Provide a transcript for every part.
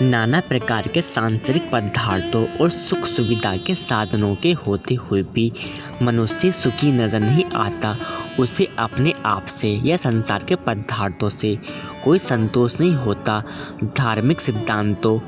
नाना प्रकार के सांसारिक पदार्थों और सुख सुविधा के साधनों के होते हुए भी मनुष्य सुखी नजर नहीं आता। उसे अपने आप से या संसार के पदार्थों से कोई संतोष नहीं होता। धार्मिक सिद्धांतों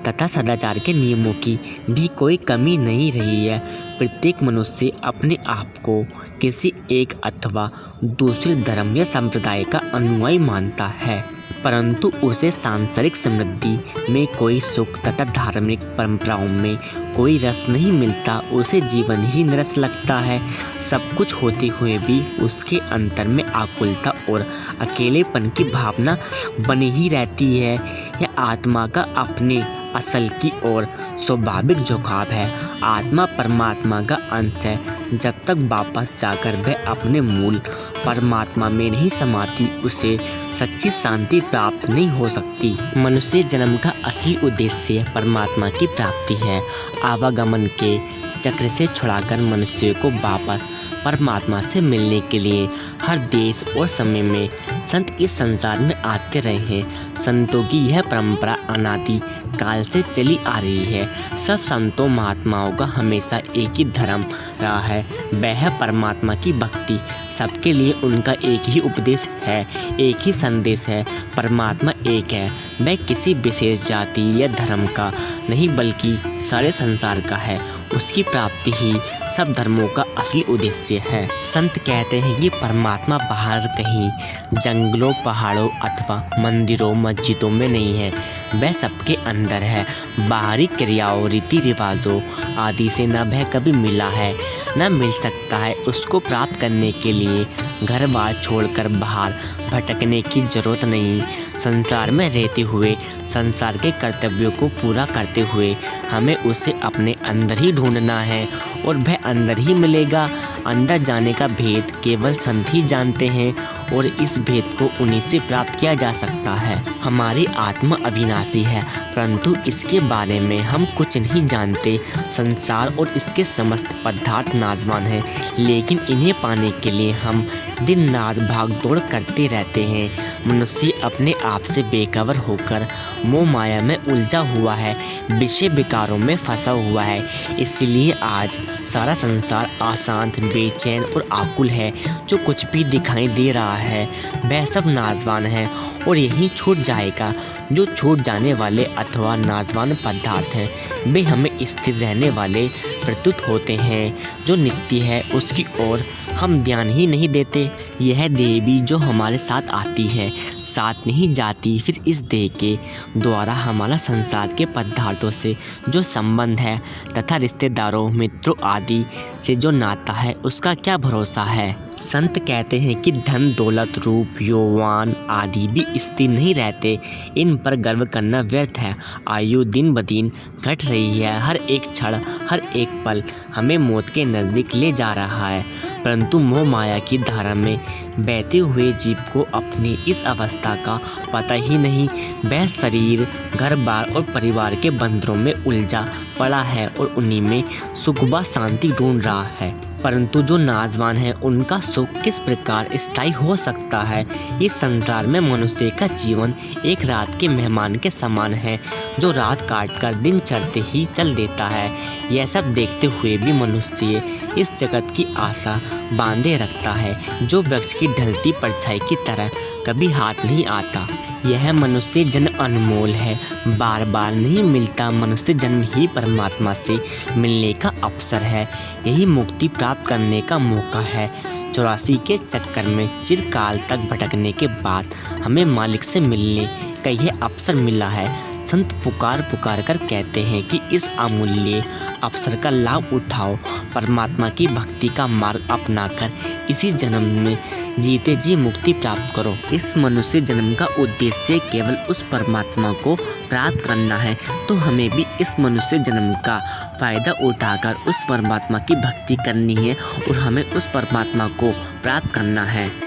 तथा सदाचार के नियमों की भी कोई कमी नहीं रही है। प्रत्येक मनुष्य अपने आप को किसी एक अथवा दूसरे धर्म या संप्रदाय का अनुयायी मानता है, परंतु उसे सांसारिक समृद्धि में कोई सुख तथा धार्मिक परंपराओं में कोई रस नहीं मिलता। उसे जीवन ही निरस लगता है। सब कुछ होते हुए भी उसके अंतर में आकुलता और अकेलेपन की भावना बनी ही रहती है। यह आत्मा का अपने असल की ओर स्वाभाविक झुकाव है। आत्मा परमात्मा का अंश है। जब तक वापस जाकर वह अपने मूल परमात्मा में नहीं समाती, उसे सच्ची शांति प्राप्त नहीं हो सकती। मनुष्य जन्म का असली उद्देश्य परमात्मा की प्राप्ति है। आवागमन के चक्र से छुड़ाकर मनुष्य को वापस परमात्मा से मिलने के लिए हर देश और समय में संत इस संसार में आते रहे हैं। संतों की यह परंपरा अनादि काल से चली आ रही है। सब संतों महात्माओं का हमेशा एक ही धर्म रहा है, वह है परमात्मा की भक्ति। सबके लिए उनका एक ही उपदेश है, एक ही संदेश है। परमात्मा एक है, वह किसी विशेष जाति या धर्म का नहीं बल्कि सारे संसार का है। उसकी प्राप्ति ही सब धर्मों का असली उद्देश्य है। संत कहते हैं कि परमात्मा बाहर कहीं जंगलों, पहाड़ों अथवा मंदिरों, मस्जिदों में नहीं है, वह सबके अंदर है। बाहरी क्रियाओं, रीति रिवाजों आदि से न वह कभी मिला है, न मिल सकता है। उसको प्राप्त करने के लिए घर बार छोड़कर बाहर भटकने की जरूरत नहीं। संसार में रहते हुए संसार के कर्तव्यों को पूरा करते हुए हमें उसे अपने अंदर ही ढूंढना है और वह अंदर ही मिलेगा। अंदर जाने का भेद केवल संत ही जानते हैं और इस भेद को उन्हीं से प्राप्त किया जा सकता है। हमारी आत्मा अविनाशी है, परंतु इसके बारे में हम कुछ नहीं जानते। संसार और इसके समस्त पदार्थ नाशवान हैं, लेकिन इन्हें पाने के लिए हम दिन रात भाग दौड़ करते रहते हैं। मनुष्य अपने आप से बेखबर होकर मोह माया में उलझा हुआ है, विषय विकारों में फंसा हुआ है। इसलिए आज सारा संसार अशांत, बेचैन और आकुल है। जो कुछ भी दिखाई दे रहा है वह सब नाशवान है और यही छूट जाएगा। जो छूट जाने वाले अथवा नाशवान पदार्थ हैं वे हमें स्थिर रहने वाले प्रतीत होते हैं। जो नित्य है उसकी ओर हम ध्यान ही नहीं देते। यह देह भी जो हमारे साथ आती है साथ नहीं जाती। फिर इस देह के द्वारा हमारा संसार के पदार्थों से जो संबंध है तथा रिश्तेदारों, मित्रों आदि से जो नाता है उसका क्या भरोसा है। संत कहते हैं कि धन, दौलत, रूप, यौवन आदि भी स्थिर नहीं रहते। इन पर गर्व करना व्यर्थ है। आयु दिन ब दिन घट रही है। हर एक क्षण, हर एक पल हमें मौत के नज़दीक ले जा रहा है, परंतु मोह माया की धारा में बहते हुए जीव को अपनी इस अवस्था का पता ही नहीं। वह शरीर, घर बार और परिवार के बंधनों में उलझा पड़ा है और उन्हीं में सुख व शांति ढूंढ रहा है। परंतु जो नाजवान है उनका सुख किस प्रकार स्थायी हो सकता है। इस संसार में मनुष्य का जीवन एक रात के मेहमान के समान है, जो रात काट कर दिन चढ़ते ही चल देता है। यह सब देखते हुए भी मनुष्य इस जगत की आशा बांधे रखता है, जो वृक्ष की ढलती परछाई की तरह कभी हाथ नहीं आता। यह मनुष्य जन्म अनमोल है, बार बार नहीं मिलता। मनुष्य जन्म ही परमात्मा से मिलने का अवसर है। यही मुक्ति प्राप्त करने का मौका है। 84 के चक्कर में चिरकाल तक भटकने के बाद हमें मालिक से मिलने का यह अवसर मिला है। संत पुकार पुकार कर कहते हैं कि इस अमूल्य अवसर का लाभ उठाओ। परमात्मा की भक्ति का मार्ग अपनाकर इसी जन्म में जीते जी मुक्ति प्राप्त करो। इस मनुष्य जन्म का उद्देश्य केवल उस परमात्मा को प्राप्त करना है, तो हमें भी इस मनुष्य जन्म का फायदा उठाकर उस परमात्मा की भक्ति करनी है और हमें उस परमात्मा को प्राप्त करना है।